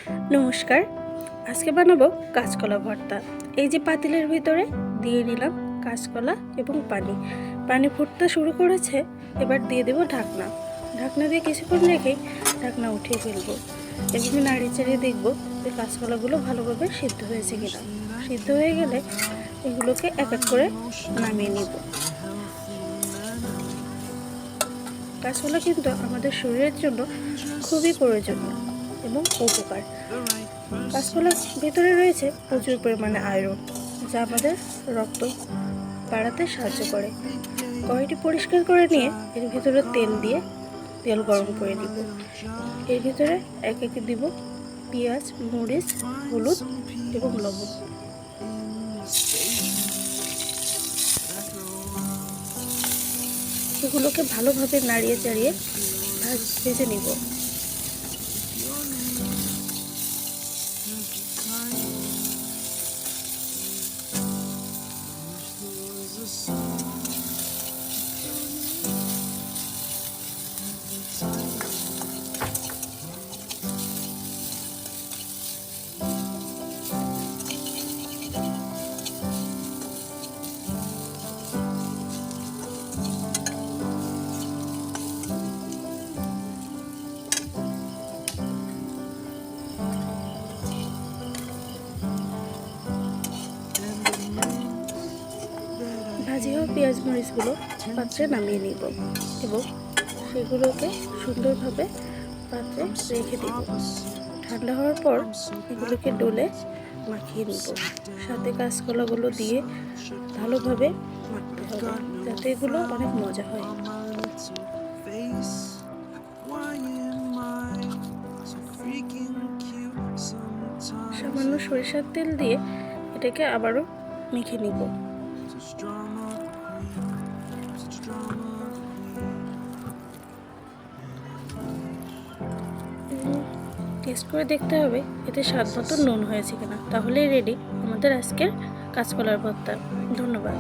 নমস্কার। আজকে বানাবো কাঁচকলা ভর্তা। এই যে পাতিলের ভিতরে দিয়ে নিলাম কাঁচকলা এবং পানি ফুটতে শুরু করেছে। এবার দিয়ে দেব ঢাকনা। ঢাকনা দিয়ে কিছুক্ষণ রেখেই ঢাকনা উঠিয়ে ফেলবো। এভাবে নাড়িয়ে চাড়িয়ে দেখবো যে কাঁচকলাগুলো ভালোভাবে সিদ্ধ হয়েছে কিনা। সিদ্ধ হয়ে গেলে এগুলোকে এক এক করে নামিয়ে নিব। কাঁচকলা কিন্তু আমাদের শরীরের জন্য খুবই প্রয়োজনীয় এবং উপকার। কাঁচকলার ভেতরে রয়েছে প্রচুর পরিমাণে আয়রন, যা আমাদের রক্ত বাড়াতে সাহায্য করে। কড়াইটি পরিষ্কার করে নিয়ে এর ভিতরে তেল গরম করে দিব। এর ভিতরে এক একে দিব পেঁয়াজ, মরিচ, হলুদ এবং লবণ। এগুলোকে ভালোভাবে নাড়িয়ে চাড়িয়ে ভেজে নিব। ভাজি হওয়া পেঁয়াজ মরিচগুলো পাত্রে নামিয়ে নিব এবং সেগুলোকে সুন্দরভাবে পাত্রে রেখে দিব। ঠান্ডা হওয়ার পর এগুলোকে ডলে মাখিয়ে নিব। সাথে কাঁচকলাগুলো দিয়ে ভালোভাবে মাখতে হবে, যাতে এগুলো অনেক মজা হয়। সামান্য সরিষার তেল দিয়ে এটাকে আবারও মেখে নিব। টেস্ট করে দেখতে হবে এতে স্বাদ মতো নুন হয়েছে কিনা। তাহলেই রেডি আমাদের আজকের কাঁচকলার ভর্তা। ধন্যবাদ।